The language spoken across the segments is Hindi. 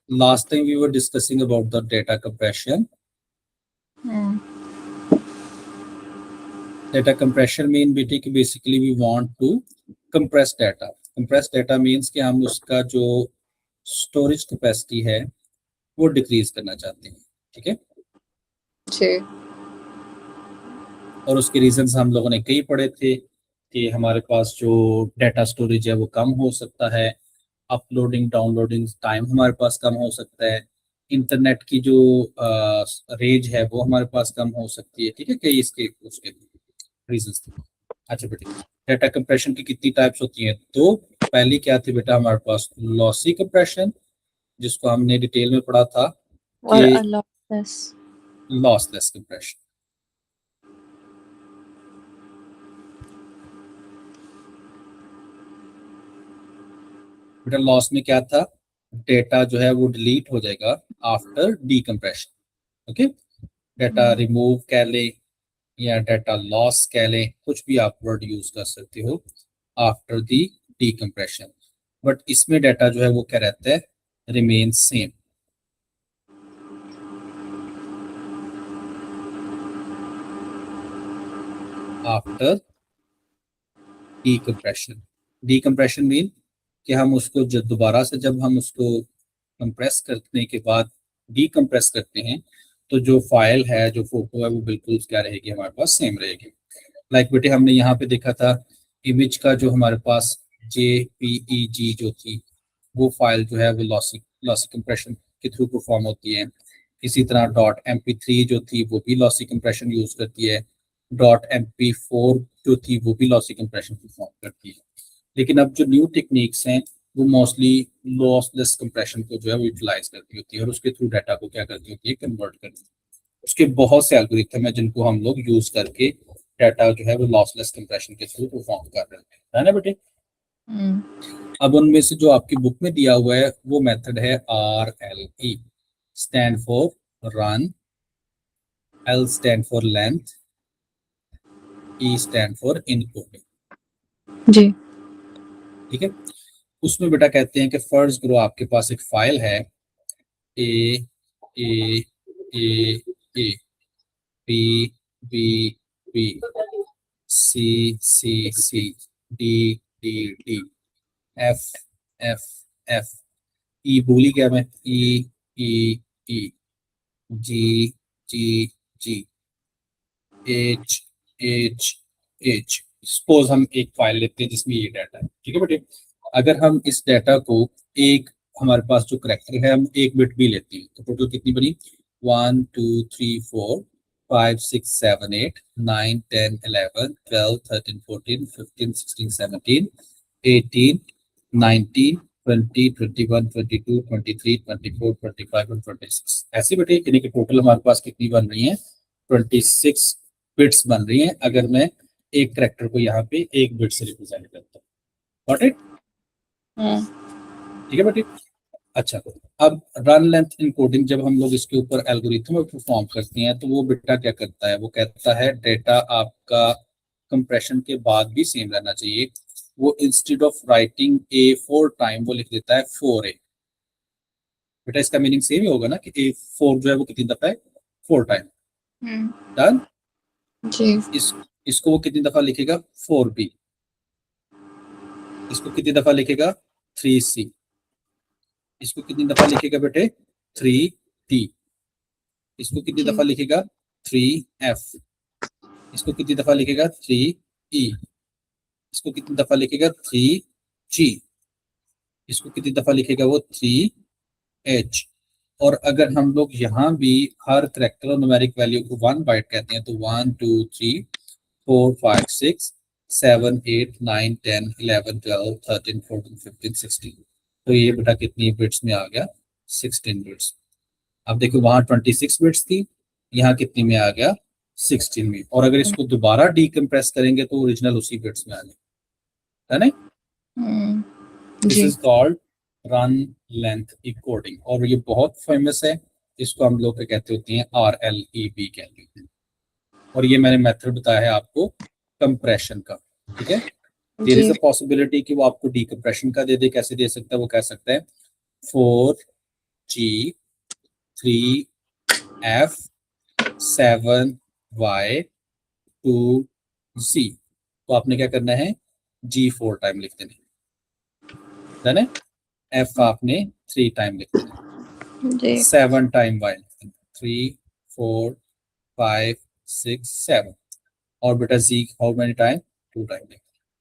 last time we were discussing about the data compression. Data compression mean बेटे कि basically we want to compress data. Compress data means कि हम उसका जो storage capacity है वो decrease करना चाहते हैं, ठीक है? जी। और उसके रीजंस हम लोगों ने कई पढ़े थे कि हमारे पास जो डाटा स्टोरेज है वो कम हो सकता है, अपलोडिंग डाउनलोडिंग टाइम हमारे पास कम हो सकता है, इंटरनेट की जो रेंज है वो हमारे पास कम हो सकती है, ठीक है? कई इसके उसके रीजंस थे। अच्छा बेटे, डाटा कंप्रेशन की कितनी टाइप्स होती हैं? तो पहली क्या थी बेटा हमारे पास? लॉसी कंप्रेशन, जिसको हमने डिटेल में पढ़ा था, और लॉसलेस कंप्रेशन। बेटा लॉस में क्या था? डेटा जो है वो डिलीट हो जाएगा after decompression, okay? Data remove कह ले या डेटा लॉस कह ले, कुछ भी आप वर्ड यूज कर सकते हो आफ्टर दी डीकम्प्रेशन। बट इसमें डेटा जो है वो क्या रहता है? Remain same. After decompression. Decompression mean कि हम उसको जब दोबारा से जब हम उसको कंप्रेस करने के बाद डीकम्प्रेस करते हैं तो जो फाइल है, जो फोटो है, वो बिल्कुल क्या रहेगी? हमारे पास सेम रहेगी। लाइक बेटे हमने यहाँ पे देखा था इमेज का जो हमारे पास JPEG जो थी वो फाइल जो है वो लॉसी कंप्रेशन के थ्रू परफॉर्म होती है। इसी तरह .mp3 जो थी वो भी लॉसी कंप्रेशन यूज करती है। .mp4 जो थी वो भी लॉसी कंप्रेशन परफॉर्म करती है। लेकिन अब जो न्यू टेक्निक्स हैं वो मोस्टली लॉसलेस कंप्रेशन को जो है वो यूटिलाइज करती होती है और उसके थ्रू डाटा को क्या करती होती है? कन्वर्ट करती है। उसके बहुत से एल्गोरिथम है जिनको हम लोग यूज करके डाटा जो है वो लॉसलेस कंप्रेशन के थ्रू परफॉर्म कर रहे हैं, है ना बेटे? अब उनमें से जो आपकी बुक में दिया हुआ है वो मेथड है RLE, stand for run, L stand for length, E stand for encoding. जी। ठीक है? उसमें बेटा कहते हैं कि फर्स्ट करो आपके पास एक फाइल है A A A A B B B C C C D D D F F F E भूली गया मैं, E E E G G G H H H। Suppose हम एक फाइल लेते हैं जिसमें ये डाटा है, ठीक है बेटे? अगर हम इस डाटा को एक, हमारे पास जो करेक्टर है हम एक बिट भी लेते हैं तो टोटल कितनी बनी? 1 2 3 4 5 6 7 8 9 10 11 12 13 14 15 16 17 18 19 20 21 22 23 24 25 और 26। ऐसे बेटे यानी कि टोटल हमारे पास कितनी बन रही है? 26 बिट्स बन रही हैं अगर मैं एक करेक्टर को यहाँ पे एक बिट से रिप्रेजेंट करता हूँ। Got it? ठीक है बेटे? अच्छा, अब रन लेंथ इनकोडिंग जब हम लोग इसके ऊपर एल्गोरिथम परफॉर्म करते हैं तो वो बेटा क्या करता है? वो कहता है डेटा आपका कंप्रेशन के बाद भी सेम रहना चाहिए। वो instead of writing A4 time वो लिख देता है 4A। बेटा इसका मीनिंग सेम ही होगा ना कि A4 जो है वो कितनी दफा है? 4 टाइम। डन? जी। इसको वो कितनी दफा लिखेगा? 4B। इसको कितनी दफा लिखेगा? 3C। इसको कितनी दफा लिखेगा बेटे? 3D। इसको कितनी दफा लिखेगा? 3F। इसको कितनी दफा लिखेगा? 3E। इसको कितनी दफा लिखेगा? 3G। इसको कितनी दफा लिखेगा? वो 3H। और अगर हम लोग यहाँ भी हर करेक्टर और न्यूमेरिक वैल्यू को 1 बाइट कहते हैं तो 1 2 3 4 5 6 7 8 9 10 11 12 13 14 15 16। तो ये बेटा कितनी बिट्स में आ गया? 16 बिट्स। अब देखो वहां 26 बिट्स थी, यहाँ कितनी में आ गया? 16 में। और अगर इसको दोबारा डीकम्प्रेस करेंगे तो ओरिजिनल उसी बिट्स में आ जाए, है ना? This is called run length encoding और ये बहुत फेमस है। इसको हम लोग कहते होते हैं RLEB कहते हैं। और ये मैंने मेथड बताया है आपको कंप्रेशन का, ठीक है? देयर इज अ पॉसिबिलिटी कि वो आपको डीकम्प्रेशन का दे दे। कैसे दे सकता है? वो कह सकता है 4 G, 3F, 7Y, 2Z। तो आपने क्या करना है, G 4 टाइम लिख देना, डन है। F आपने 3 टाइम लिख देना, जी 7 टाइम Y लिख देना, 3, 4, 5, 6, 7। और बेटा Z how many time, 2 time लिख देना।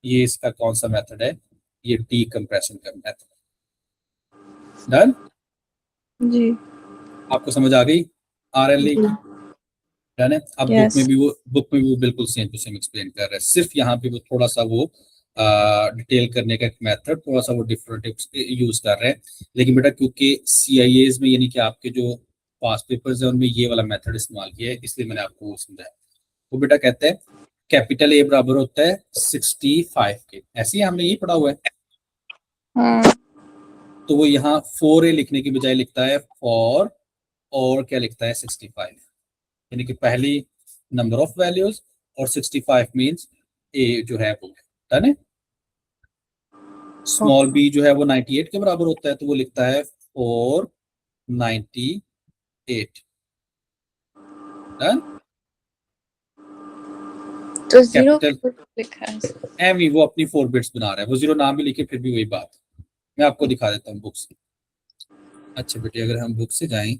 ये इसका कौन सा मेथड है, ये डीकम्प्रेशन का मेथड। डन, जी आपको समझ आ गई RLE जी की, डन है। अब यस बुक में भी वो बिल्कुल सेम टू सेम एक्सप्लेन कर रहा है, सिर्फ यहाँ पे वो थोड़ा सा वो डिटेल करने का एक मेथड थोड़ा सा वो डिफरेंट यूज कर रहे हैं। लेकिन बेटा क्योंकि CIAs में यानी कि आपके जो पास पेपर्स है उनमें ये वाला मेथड इस्तेमाल किया है, इसलिए मैंने आपको वो समझाया। वो बेटा कहते हैं कैपिटल A बराबर होता है 65 के, ऐसे ही हमने ये पढ़ा हुआ है। हाँ तो वो यहाँ 4A लिखने की बजाय लिखता है फॉर, और क्या लिखता है 65, यानी कि पहली नंबर ऑफ वैल्यूज, और 65 मींस ए जो है वो है, डन है। स्मॉल b जो है वो 98 के बराबर होता है, तो वो लिखता है 498, डन। तो जीरो कैपिटल लिखा है। एम ई वो अपनी 4 बिट्स बना रहा है, वो 0 नाम भी लिखे फिर भी वही बात। मैं आपको दिखा देता हूँ बुक से। अच्छा बेटे अगर हम बुक से जाएं,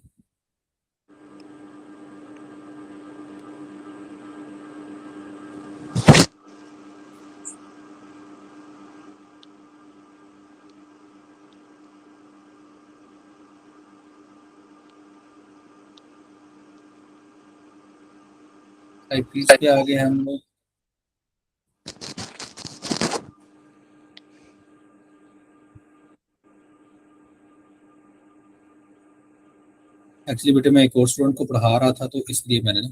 आईपीस पे आ गए हम लोग। एक्चुअली बेटे मैं एक और स्टूडेंट को पढ़ा रहा था तो इसलिए मैंने ना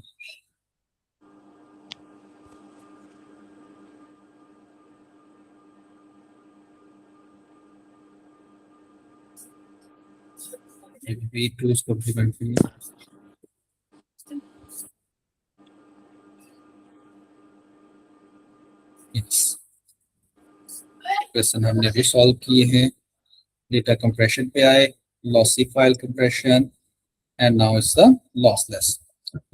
वेट टू इसको प्रिवेंट के लिए। यस, क्वेश्चन हमने अभी सॉल्व किए हैं। डेटा कंप्रेशन पे आए, lossy file compression, and now it's the lossless.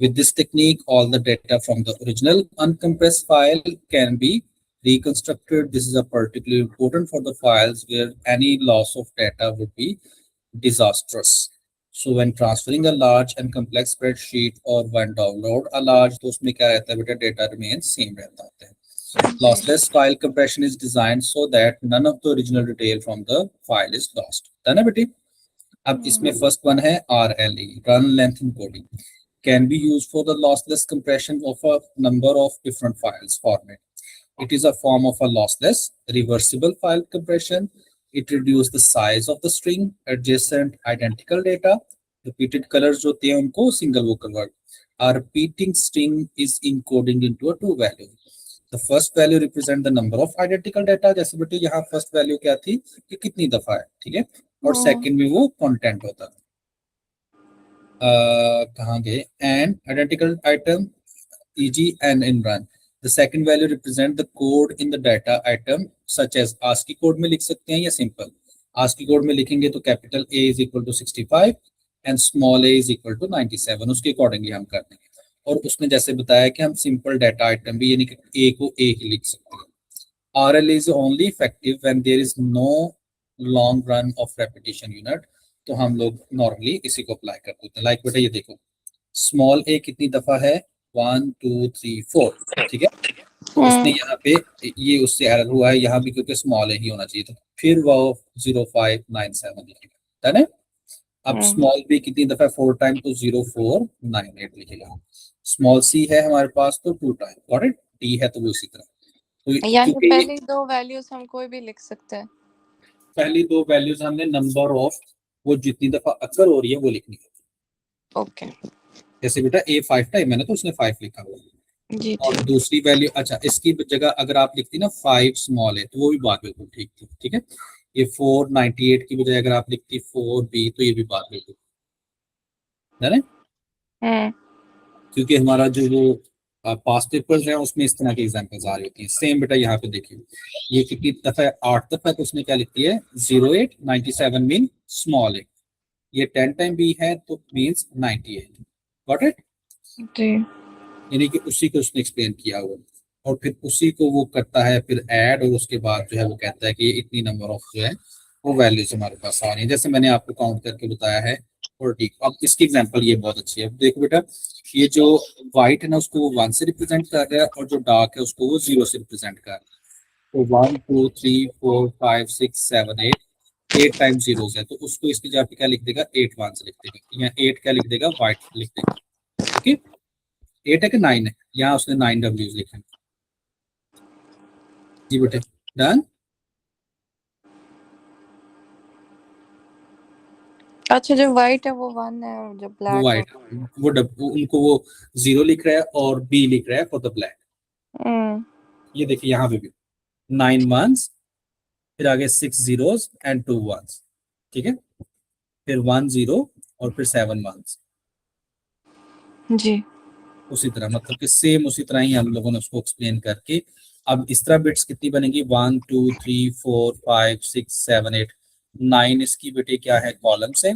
With this technique, all the data from the original uncompressed file can be reconstructed. This is a particularly important for the files where any loss of data would be disastrous. So when transferring a large and complex spreadsheet or when download a large, तो उसमें क्या रहता है बेटा, data remains same रहता है। Lossless file compression is designed so that none of the original detail from the file is lost. है ना बेटी? अब इसमें फर्स्ट वन है RLE, run length encoding, can be used for the lossless compression of a number of different files format. It is a form of a lossless reversible file compression. It reduces the size of the string, adjacent identical data, repeated colors जो होते हैं उनको single वो convert. A repeating string is encoding into a two value. The first value represent the number of identical data, जैसे बेटे यहाँ फर्स्ट वैल्यू क्या थी कि कितनी दफा है, ठीक है, और सेकंड में वो कंटेंट होता है। कहाँ गए, and identical item e.g. and in run. The second value represent the code in the data item such as ASCII code में लिख सकते हैं या सिंपल। ASCII कोड में लिखेंगे तो capital A is equal to 65 and small a is equal to 97, उसके अकॉर्डिंगली हम कर देंगे। और उसने जैसे बताया कि हम सिंपल डाटा आइटम भी यानी कि a को a ही लिख सकते हैं। RL is only effective when there is no long run of repetition unit, तो हम लोग नॉर्मली इसी को अप्लाई कर देते हैं। लाइक बेटा ये देखो, स्मॉल a कितनी दफा है, 1 2 3 4, ठीक है। तो उसने यहाँ पे ये उससे एरर हुआ है यहाँ भी क्योंकि स्मॉल a ही होना चाहिए था, फिर वो 0597 लिखेगा, है ना। अब स्मॉल b कितनी दफा, 4 टाइम, तो 0498 लिखेगा। स्मॉल c है हमारे पास तो 2 टाइम, गॉट इट। d है तो वो इसी तरह, तो यानी क्योंकि पहली दो वैल्यूज हम कोई भी लिख सकते हैं। पहली दो वैल्यूज हमने नंबर ऑफ वो जितनी दफा अक्सर हो रही है वो लिखनी है। ओके जैसे बेटा a 5 टाइम है ना, तो उसने 5 लिखा हुआ है। जी और दूसरी वैल्यू, अच्छा इसकी जगह अगर आप लिखती ना 5 स्मॉल है तो वो भी बात बिल्कुल ठीक थी, ठीक है। ये 498 की बजाय अगर आप लिखती 4b तो ये भी बात बिल्कुल है ना। क्योंकि हमारा जो वो पास्ट पेपर्स है उसमें इस तरह की एग्जाम्पल्स आ रही होती है। सेम बेटा यहाँ पे देखिए, ये कितनी दफा है, 8 दफा, तो उसने क्या लिखती है 0897 मीन स्मॉल ए, ये 10 टाइम b है तो मींस 98। Got it? जी। यानी कि उसी को उसने एक्सप्लेन किया हुआ, और फिर उसी को वो करता है फिर ऐड, और उसके बाद जो है वो कहता है कि ये इतनी नंबर ऑफ जो है वो वैल्यूज हमारे पास आ रही है, जैसे मैंने आपको काउंट करके बताया है 40। अब इसकी एग्जांपल ये बहुत अच्छी है। अब देखो बेटा, ये जो व्हाइट है ना उसको वो 1 से रिप्रेजेंट कर रहा है, और जो डार्क है उसको वो 0 से रिप्रेजेंट कर रहा है। तो 1 2 3 4 5 6 7 8, 8 टाइम जीरोस है, तो उसको इसकी जगह पे क्या लिख देगा, 8 1 लिख देगा, या 8 क्या लिख देगा, व्हाइट लिख देगा। ओके, 8 है कि 9 है, यहाँ उसने 9 डब्ल्यूज लिखे हैं। जी बेटे, डन। अच्छा, जो व्हाइट है वो 1 है और जो वो ब्लैक है। व्हाइट, उनको वो 0 लिख रहा है और बी लिख रहा है फॉर द ब्लैक। हम्म। ये देखिए यहाँ पे भी 9 मंथ्स, फिर आगे 6 जीरोस एंड 2 वंस, ठीक है, फिर 1 0 और फिर 7 मंथ्स। जी। उसी तरह, मतलब कि सेम उसी तरह ही हम लोगों ने उसको एक्सप्लेन करके, अब इस तरह बिट्स कितनी बनेगी, 1 2 3 4 5 6 7 8 9, इसकी बेटे क्या है, कॉलम्स है,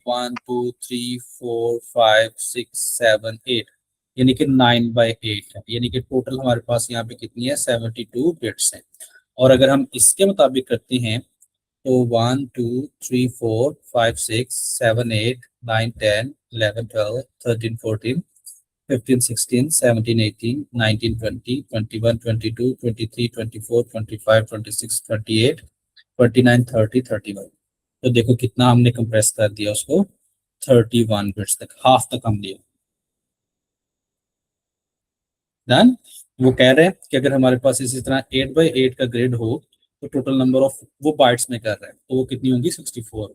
1 2 3 4 5 6 7 8, यानी कि 9/8 है, यानी कि टोटल हमारे पास यहाँ पे कितनी है, 72 बिट्स हैं। और अगर हम इसके मुताबिक करते हैं तो 1 2 3 4 5 6 7 8 9 10 11 12 13 14 15 16 17 18 19 20 21 22 23 24 25 26 28 29 30 31। तो देखो कितना हमने कंप्रेस कर दिया उसको, 31 बिट्स तक, हाफ तक हम लिया। डन। वो कह रहे हैं कि अगर हमारे पास इसी तरह 8/8 का ग्रिड हो तो टोटल नंबर ऑफ, वो बाइट्स में कर रहे हैं, तो वो कितनी होंगी, 64।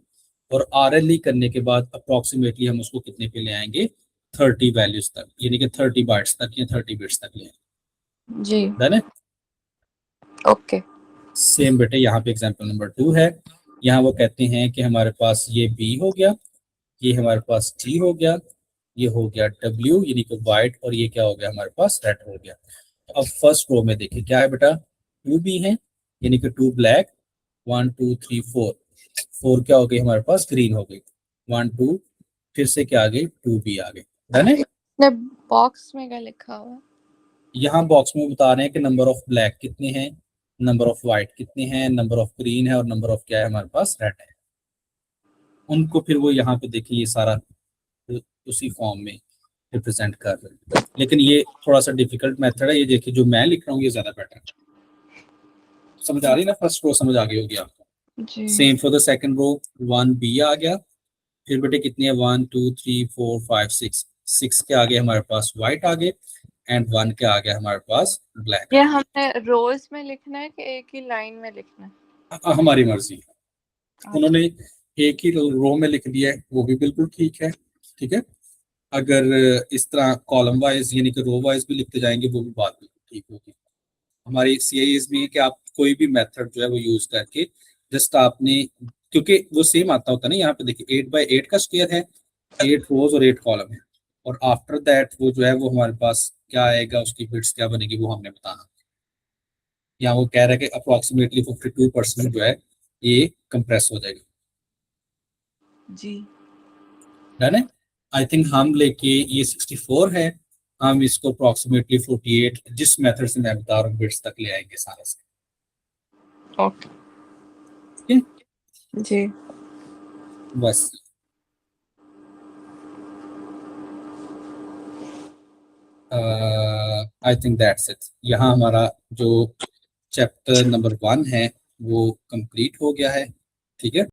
और RLE करने के बाद अप्रोक्सीमेटली हम उसको कितने पे ले आएंगे, 30 वैल्यूज तक, यानी कि 30 बाइट्स तक या 30 बिट्स तक ले आएंगे। जी। डन है। ओके। सेम बेटे यहाँ पे एग्जांपल नंबर 2 है। यहाँ वो कहते हैं कि हमारे पास ये B हो गया, ये हमारे पास T हो गया, ये हो गया W यानी कि वाइट, और ये क्या हो गया हमारे पास, रेड हो गया। अब फर्स्ट रो में देखिए क्या है बेटा, 2B है, यानी कि 2 ब्लैक, 1 2 3 4, 4 क्या हो गई हमारे पास, ग्रीन हो गई, 1 2, फिर से क्या आ गई, 2B आ गई। डन है। ने बॉक्स में क्या लिखा हुआ है? यहाँ बॉक्स में बता रहे हैं कि नंबर ऑफ ब्लैक कितने हैं, नंबर ऑफ व्हाइट कितने हैं, नंबर ऑफ ग्रीन है, और नंबर ऑफ क्या है हमारे पास, रेड है। उनको फिर वो यहाँ पे देखिए ये सारा उसी फॉर्म में रिप्रेजेंट कर रहे हैं, लेकिन ये थोड़ा सा डिफिकल्ट मेथड है। ये देखिए जो मैं लिख रहा हूँ ये ज्यादा बेटर है। समझ आ रही है ना, फर्स्ट रो समझ आ गई होगी आपको। जी। Same for the second row, 1B आ गया, फिर बेटे कितनी है, 1 2 3 4 5 6, 6 के आगे हमारे पास व्हाइट आ गए, एंड 1 के आगे हमारे पास ब्लैक ये आ हमने रोज में लिखना है कि एक ही लाइन में लिखना है? गए। हमारी मर्जी है। अच्छा। उन्होंने एक ही रो में लिख दिया है, वो भी बिल्कुल ठीक है। ठीक है, अगर इस तरह कॉलम वाइज यानी कि रो वाइज भी लिखते जाएंगे वो भी बात बिल्कुल ठीक होगी। हमारी CIS भी है कि आप कोई भी मेथड जो है वो यूज करके, जस्ट आपने, क्योंकि वो सेम आता होता है ना, यहाँ पे देखिए 8/8 का स्क्वायर है, 8 रोज और 8 कॉलम है, और आफ्टर दैट वो जो है वो हमारे पास क्या आएगा, उसकी बिट्स क्या बनेगी वो हमने बताना। यहाँ वो कह रहा है कि अप्रोक्सीमेटली 52% जो है ये कंप्रेस हो जाएगा। जी। डन है। आई थिंक हम लेके ये 64 है, हम इसको अप्रोक्सीमेटली 48 जिस मेथड से मैं बता रहा हूँ बिट्स तक ले आएंगे सारे से। ओके। ठीक है? जी। बस आई थिंक दैट्स इट। यहाँ हमारा जो चैप्टर नंबर 1 है वो कंप्लीट हो गया है। ठीक है।